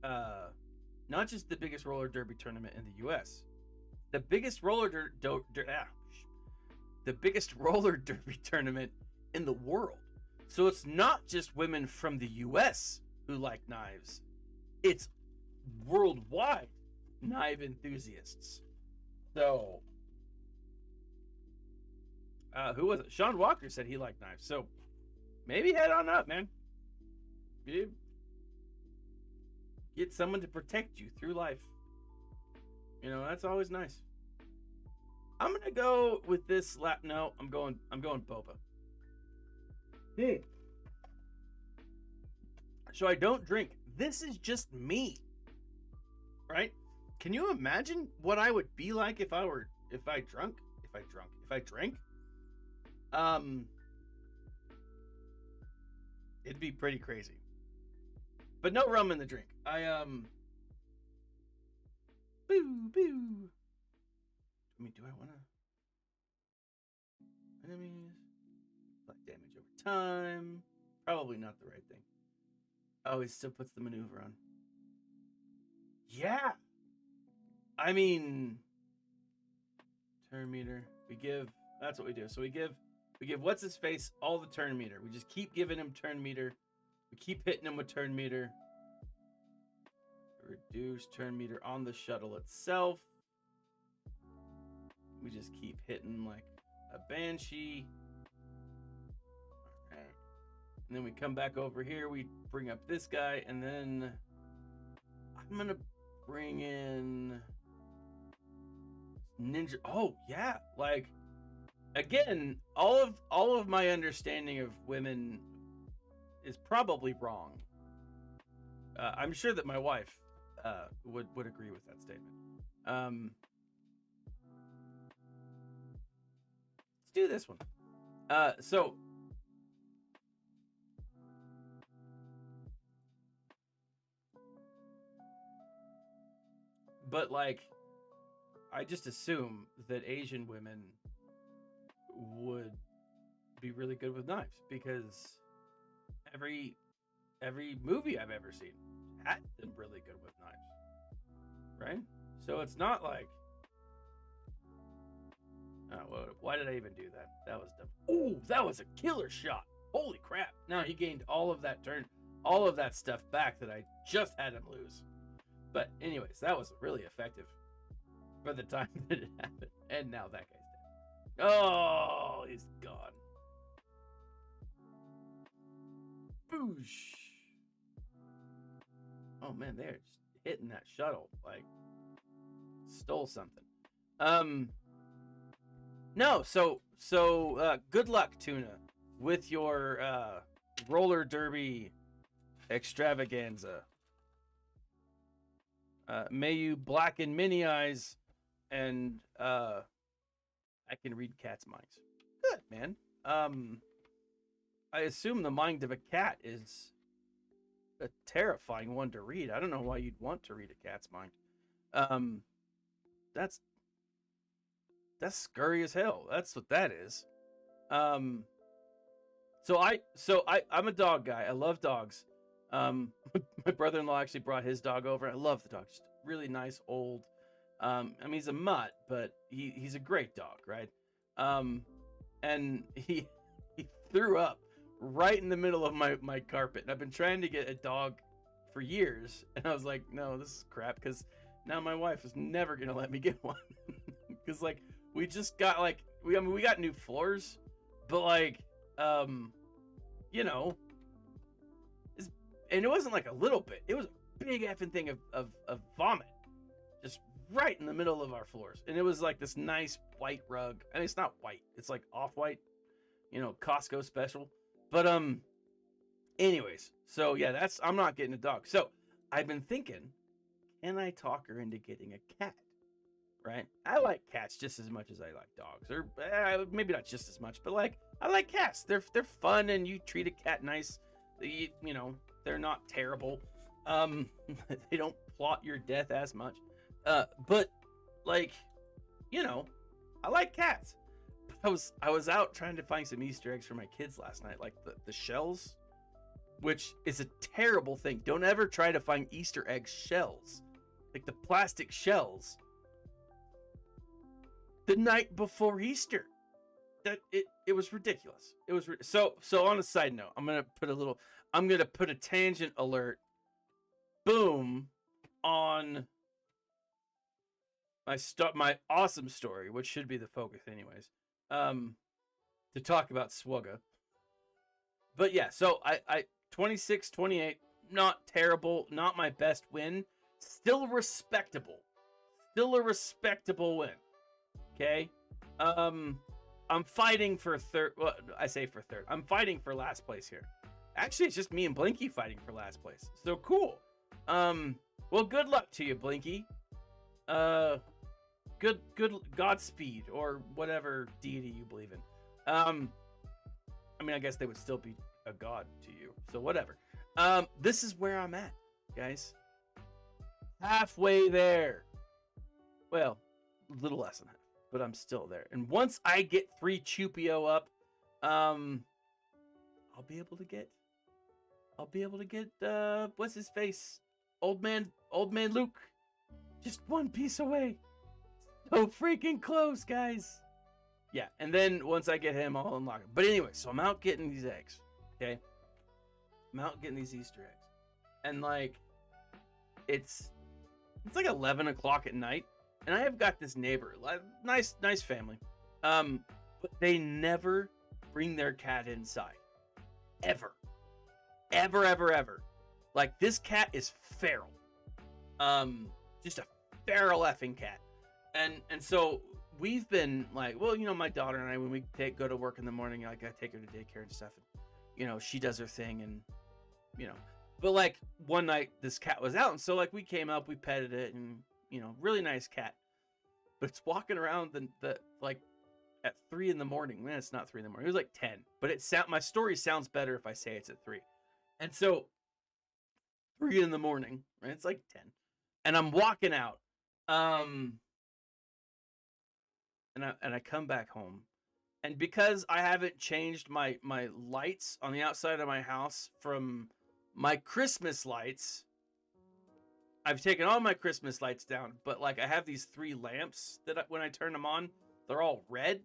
not just the biggest roller derby tournament in the U.S. The biggest roller the biggest roller derby tournament in the world. So it's not just women from the U.S. who like knives. It's worldwide knife enthusiasts. So, who was it? Sean Walker said he liked knives. So, maybe head on up, man. Get someone to protect you through life. You know, that's always nice. I'm gonna go with this lap. No, I'm going boba. So I don't drink. This is just me, right? Can you imagine what I would be like if I drank? It'd be pretty crazy. But no rum in the drink. Boo. I mean, do I want to? Enemies. Black damage over time. Probably not the right thing. Oh, he still puts the maneuver on. Yeah. I mean, turn meter. That's what we do. So we give what's his face all the turn meter. We just keep giving him turn meter. We keep hitting him with turn meter. Reduce turn meter on the shuttle itself. We just keep hitting like a banshee. All right. And then we come back over here. We bring up this guy, and then I'm gonna bring in Ninja. Oh yeah, like again, all of my understanding of women is probably wrong. I'm sure that my wife would agree with that statement. Let's do this one. But like, I just assume that Asian women would be really good with knives because every movie I've ever seen had them really good with knives, right? So it's not like, why did I even do that? That was dumb. Ooh, that was a killer shot. Holy crap. Now he gained all of that stuff back that I just had him lose. But anyways, that was really effective for the time that it happened. And now that guy's dead. Oh, he's gone. Boosh. Oh man, they're just hitting that shuttle like stole something. No, so good luck, Tuna, with your roller derby extravaganza. May you blacken many eyes, and I can read cats' minds. Good, man. I assume the mind of a cat is a terrifying one to read. I don't know why you'd want to read a cat's mind. That's scary as hell. That's what that is. I'm a dog guy. I love dogs. My brother-in-law actually brought his dog over. I love the dog. Just really nice old. I mean, he's a mutt, but he's a great dog, right? And he threw up right in the middle of my carpet. And I've been trying to get a dog for years, and I was like, no, this is crap, because now my wife is never gonna let me get one. Because like we just got like we got new floors, but like you know, and it wasn't like a little bit, it was a big effing thing of vomit just right in the middle of our floors. And it was like this nice white rug. I mean, it's not white, it's like off-white, you know, Costco special. But anyways, so yeah, I'm not getting a dog. So I've been thinking, can I talk her into getting a cat? Right? I like cats just as much as I like dogs, or maybe not just as much, but like I like cats. They're fun, and you treat a cat nice, you know, they're not terrible. They don't plot your death as much. But like, you know, I like cats. I was out trying to find some Easter eggs for my kids last night, like the shells, which is a terrible thing. Don't ever try to find Easter egg shells, like the plastic shells, the night before Easter. That it was ridiculous. It was so on a side note, I'm gonna put a tangent alert, boom, on my awesome story, which should be the focus anyways, to talk about SWGOH. But yeah, so I 26-28, not terrible, not my best win, still respectable, still a respectable win. Okay, I'm fighting for third. Well, I say for third. I'm fighting for last place here. Actually, it's just me and Blinky fighting for last place. So cool. Well, good luck to you, Blinky. Good Godspeed, or whatever deity you believe in. I mean, I guess they would still be a god to you. So whatever. This is where I'm at, guys. Halfway there. Well, a little less than half, but I'm still there. And once I get 3 Chupio up, I'll be able to get what's his face? Old man Luke. Just one piece away. So freaking close, guys. Yeah, and then once I get him, I'll unlock him. But anyway, so I'm out getting these eggs. Okay? I'm out getting these Easter eggs. And like it's like 11 o'clock at night. And I have got this neighbor, nice family. But they never bring their cat inside. Ever. Like, this cat is feral. Just a feral effing cat. And so we've been like, well, you know, my daughter and I, when we go to work in the morning, like I take her to daycare and stuff, and you know, she does her thing, and you know, but like one night this cat was out, and so like we came up, we petted it, and you know, really nice cat, but it's walking around the like at 3 in the morning. Man, it's not 3 in the morning. It was like 10, but my story sounds better if I say it's at 3. And so 3 in the morning, right? It's like 10, and I'm walking out, and I come back home, and because I haven't changed my lights on the outside of my house from my Christmas lights, I've taken all my Christmas lights down, but like I have these 3 lamps that when I turn them on, they're all red.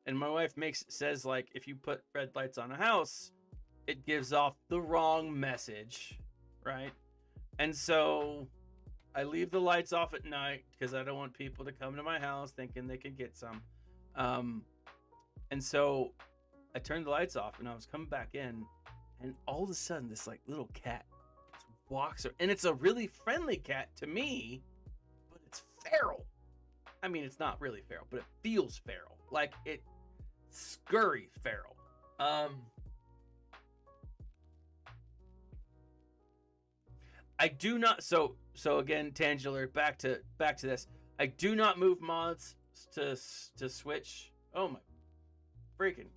And my wife says like, if you put red lights on a house, it gives off the wrong message, right? And so I leave the lights off at night because I don't want people to come to my house thinking they could get some. And so I turned the lights off, and I was coming back in, and all of a sudden this like little cat just walks, and it's a really friendly cat to me, but it's feral. I mean, it's not really feral, but it feels feral. Like it scurry feral. I do not. So again, Tangular, back to this. I do not move mods to Switch. Oh my freaking!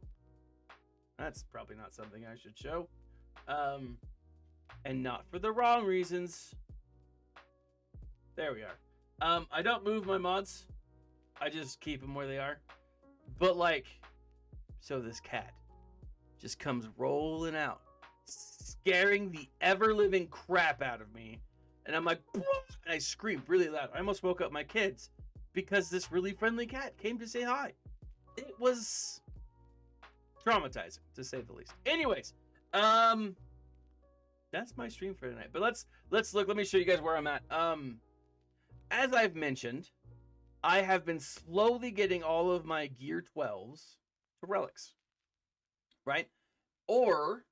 That's probably not something I should show. And not for the wrong reasons. There we are. I don't move my mods. I just keep them where they are. But like, so this cat just comes rolling out, scaring the ever-living crap out of me. And I'm like, and I screamed really loud. I almost woke up my kids because this really friendly cat came to say hi. It was traumatizing, to say the least. Anyways, that's my stream for tonight. But let's look. Let me show you guys where I'm at. As I've mentioned, I have been slowly getting all of my Gear 12s to relics, right? Or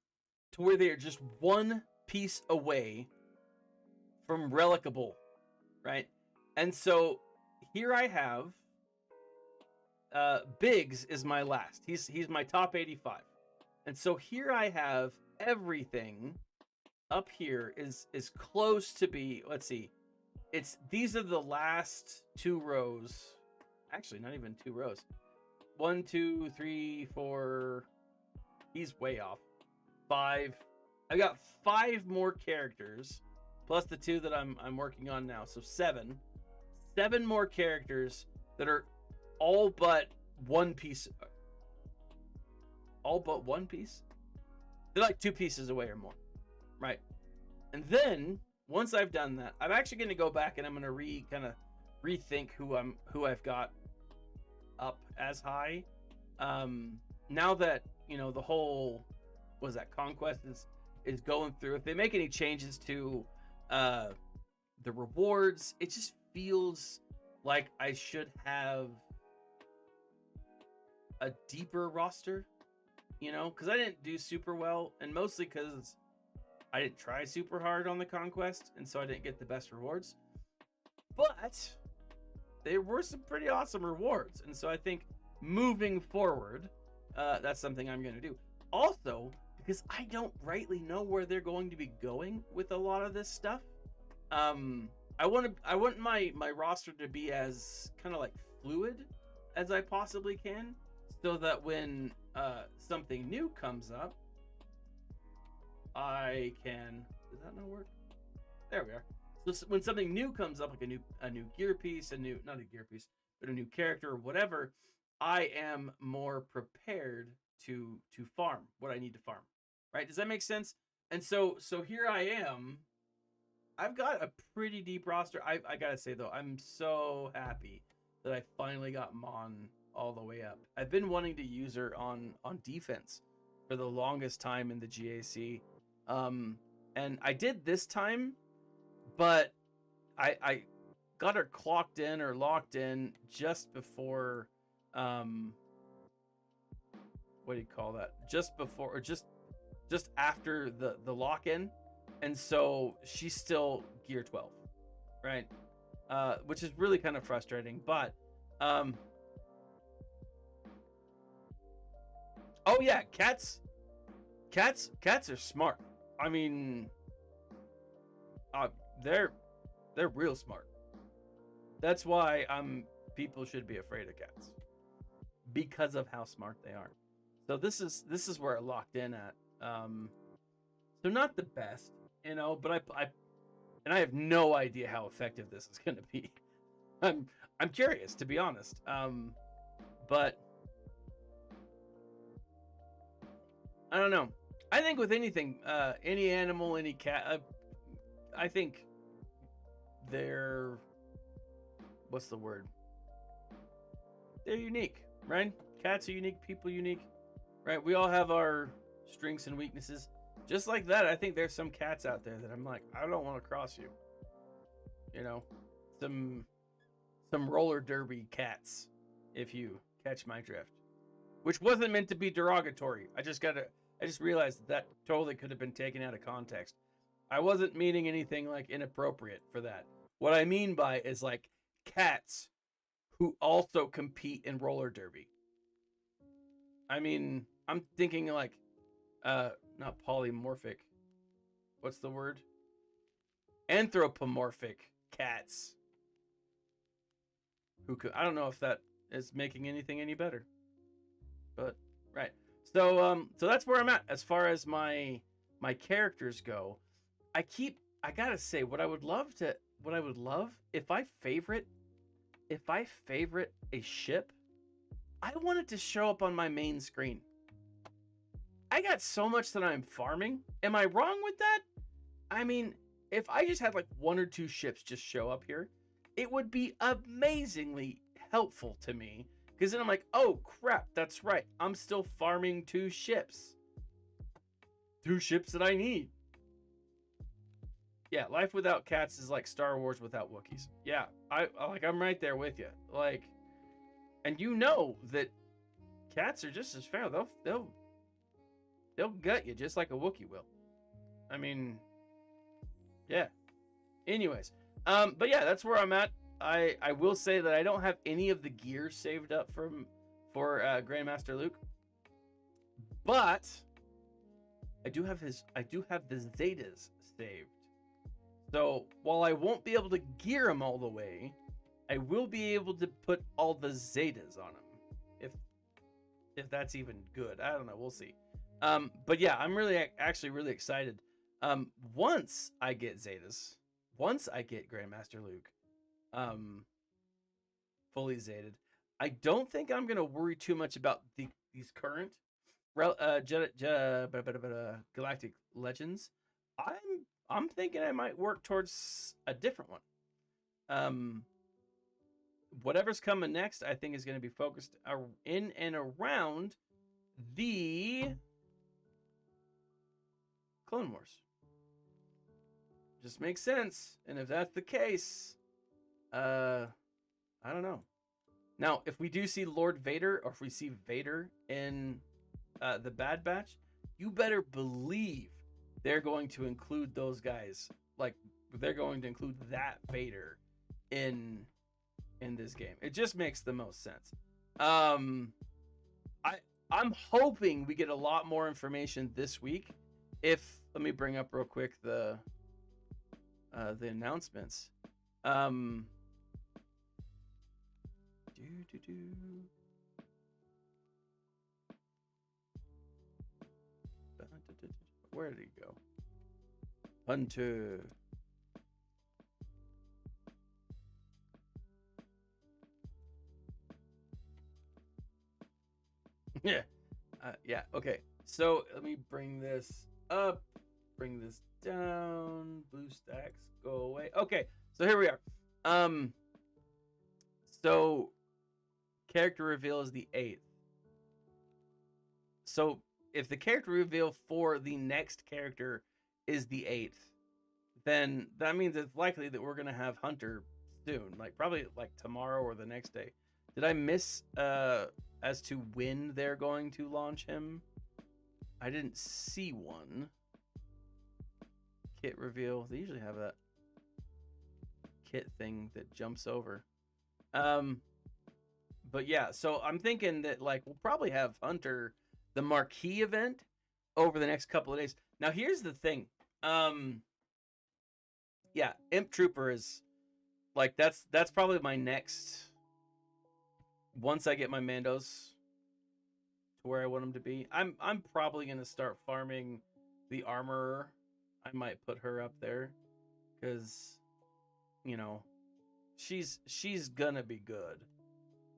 to where they are just one piece away from relicable, right? And so here I have Biggs is my last. He's my top 85. And so here I have everything up here is close to be, let's see. These are the last 2 rows. Actually, not even 2 rows. 1, 2, 3, 4. He's way off. 5. I've got 5 more characters, plus the 2 that I'm working on now. So 7. 7 more characters that are all but one piece. All but one piece? They're like 2 pieces away or more. Right. And then once I've done that, I'm actually going to go back and I'm going to kind of rethink who I've got up as high. Now that, you know, the whole, what is that, Conquest is going through. If they make any changes to the rewards, it just feels like I should have a deeper roster, you know, because I didn't do super well, and mostly because I didn't try super hard on the Conquest, and so I didn't get the best rewards. But there were some pretty awesome rewards, and so I think moving forward, that's something I'm going to do. Also, because I don't rightly know where they're going to be going with a lot of this stuff. I want my roster to be as kind of like fluid as I possibly can, so that when something new comes up, I can. Does that not work? There we are. So when something new comes up, like a new gear piece, not a gear piece, but a new character or whatever, I am more prepared to farm what I need to farm. Right? Does that make sense? And so here I am. I've got a pretty deep roster. I gotta say though, I'm so happy that I finally got Mon all the way up. I've been wanting to use her on defense for the longest time in the GAC. And I did this time, but I got her clocked in or locked in just before, what do you call that? Just before, or just after the lock-in. And so she's still Gear 12, right? Which is really kind of frustrating, but, oh yeah, cats are smart. I mean, they're real smart. That's why people should be afraid of cats, because of how smart they are. So this is where I locked in at. So not the best, you know, but I have no idea how effective this is going to be. I'm curious, to be honest. But I don't know. I think with anything, any animal, any cat, I think they're, what's the word? They're unique, right? Cats are unique, people unique, right? We all have our strengths and weaknesses. Just like that, I think there's some cats out there that I'm like, I don't want to cross you. You know, some roller derby cats, if you catch my drift. Which wasn't meant to be derogatory. I just realized that totally could have been taken out of context. I wasn't meaning anything like inappropriate for that. What I mean by is like cats who also compete in roller derby. I mean, I'm thinking like, not polymorphic. What's the word? Anthropomorphic cats. Who could, I don't know if that is making anything any better. But right. So that's where I'm at as far as my characters go. I gotta say, what I would love if I favorite a ship, I want it to show up on my main screen. I got so much that I'm farming. Am I wrong with that? I mean, if I just had like 1 or 2 ships just show up here, it would be amazingly helpful to me. Because then I'm like, oh crap, that's right. I'm still farming 2 ships. 2 ships that I need. Yeah, life without cats is like Star Wars without Wookiees. Yeah, I'm right there with you. Like, and you know that cats are just as fair. They'll gut you just like a Wookiee will. I mean, yeah. Anyways, but yeah, that's where I'm at. I will say that I don't have any of the gear saved up for Grandmaster Luke, but I do have the Zetas saved. So while I won't be able to gear him all the way, I will be able to put all the Zetas on him. If that's even good, I don't know. We'll see. But yeah, I'm actually really excited. Once I get Zetas, once I get Grandmaster Luke, fully Zeted, I don't think I'm gonna worry too much about these current Galactic Legends. I'm thinking I might work towards a different one. Whatever's coming next, I think is going to be focused in and around the Clone Wars. Just makes sense. And if that's the case, I don't know. Now, if we do see Lord Vader, or if we see Vader in the Bad Batch, you better believe they're going to include those guys. Like, they're going to include that Vader in this game. It just makes the most sense. I'm hoping we get a lot more information this week. Let me bring up real quick the announcements. Where did he go? Hunter. Yeah. Yeah. Okay. So let me bring this up. Bring this down. Blue stacks go away. Okay. So here we are. So character reveal is the 8th. So if the character reveal for the next character is the 8th, then that means it's likely that we're gonna have Hunter soon, like probably like tomorrow or the next day. Did I miss as to when they're going to launch him? I didn't see one. Kit reveal. They usually have that kit thing that jumps over. But yeah, so I'm thinking that like we'll probably have Hunter, the marquee event, over the next couple of days. Now here's the thing. Yeah, Imp Trooper is like that's probably my next. Once I get my Mandos to where I want them to be, I'm probably gonna start farming the Armorer. I might put her up there because, you know, she's gonna be good.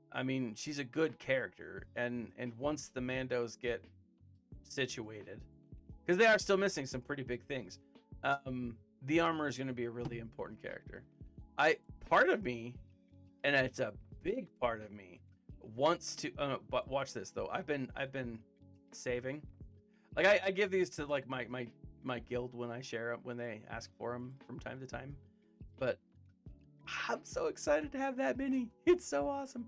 I mean, she's a good character, and once the Mandos get situated, because they are still missing some pretty big things, the Armorer is gonna be a really important character. Part of me, and it's a big part of me, wants to but watch this though. I've been saving, like I give these to like my guild when I share them, when they ask for them from time to time, but I'm so excited to have that many. It's so awesome.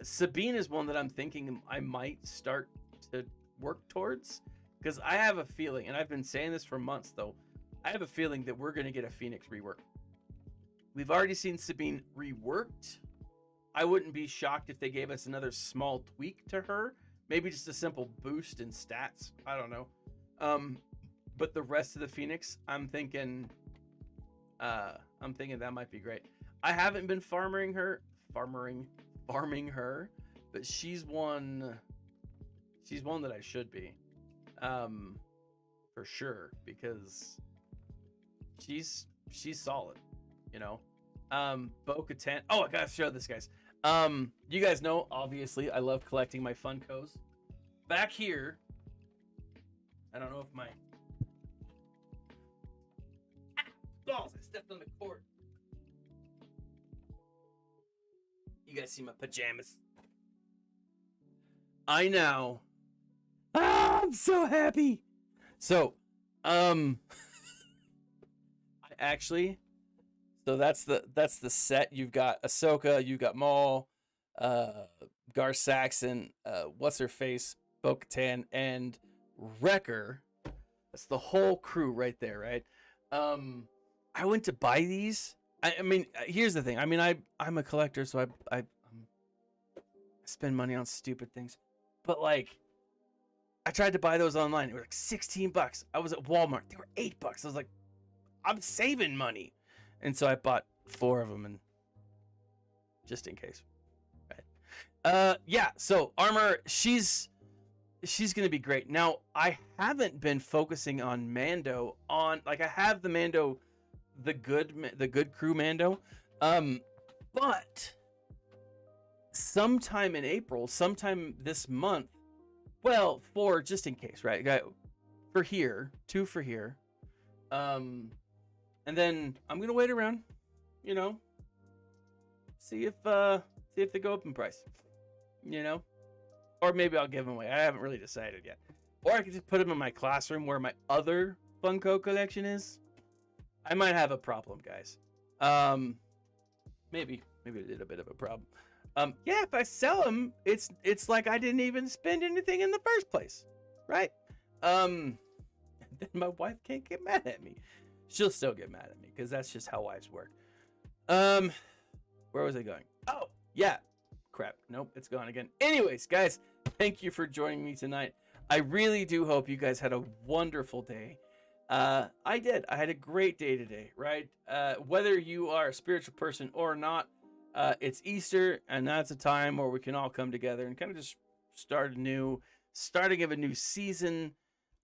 Sabine is one that I'm thinking I might start to work towards, because I have a feeling, and I've been saying this for months though, I have a feeling that we're going to get a Phoenix rework. We've already seen Sabine reworked. I wouldn't be shocked if they gave us another small tweak to her. Maybe just a simple boost in stats. I don't know. But the rest of the Phoenix, I'm thinking that might be great. I haven't been farming her, but she's one that I should be, for sure, because she's solid, you know. Bo-Katan. Oh, I gotta show this, guys. You guys know, obviously, I love collecting my Funkos. Back here I don't know if my balls, I stepped on the cord. You guys see my pajamas? I know. I'm so happy. So, I actually, so that's the set. You've got Ahsoka, you've got Maul, Gar Saxon, what's her face, Bo-Katan, and Wrecker. That's the whole crew right there, right? I went to buy these. I mean, here's the thing. I mean, I'm a collector, so I spend money on stupid things. But like, I tried to buy those online. They were like $16. I was at Walmart. They were $8. I was like, I'm saving money, and so I bought 4 of them, and just in case. Right. Yeah. So Armor, she's gonna be great. Now, I haven't been focusing on Mando I have the Mando, the good crew Mando, but sometime in April, sometime this month, well, 4 just in case, right? For here, 2 for here, and then I'm gonna wait around, see if they go up in price, or maybe I'll give them away. I haven't really decided yet. Or I could just put them in my classroom where my other Funko collection is. I might have a problem, guys. Maybe a little bit of a problem. Yeah, if I sell them, it's like I didn't even spend anything in the first place, right? Then my wife can't get mad at me. She'll still get mad at me because that's just how wives work. Where was I going? Oh, yeah. Crap. Nope, it's gone again. Anyways, guys, thank you for joining me tonight. I really do hope you guys had a wonderful day. I did. I had a great day today, right? Whether you are a spiritual person or not, it's Easter, and that's a time where we can all come together and kind of just starting of a new season.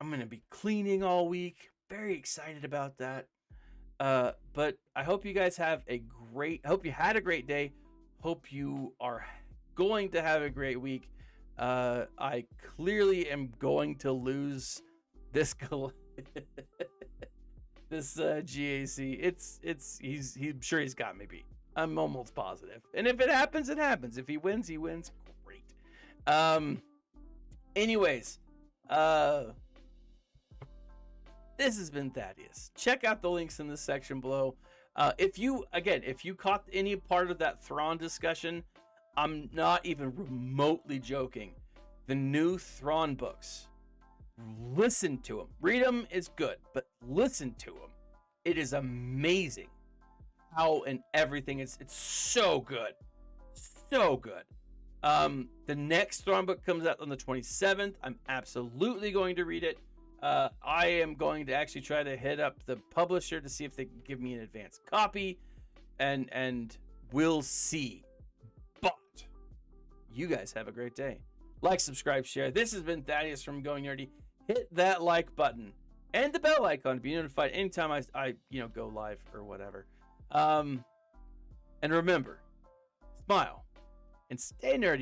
I'm going to be cleaning all week. Very excited about that. But I hope you guys hope you had a great day. Hope you are going to have a great week. I clearly am going to lose this this GAC. I'm sure he's got me beat. I'm almost positive. And if it happens, it happens. If he wins, he wins. Great. Anyways, this has been Thaddeus. Check out the links in the section below. If you caught any part of that Thrawn discussion, I'm not even remotely joking. The new Thrawn books, listen to them. Read them is good, but listen to them. It is amazing how and everything it's so good. So good. The next Thrawn book comes out on the 27th. I'm absolutely going to read it. I am going to actually try to hit up the publisher to see if they can give me an advance copy, and we'll see. But you guys have a great day. Like, subscribe, share. This has been Thaddeus from Going Nerdy. Hit that like button and the bell icon to be notified anytime I go live or whatever. And remember, smile and stay nerdy.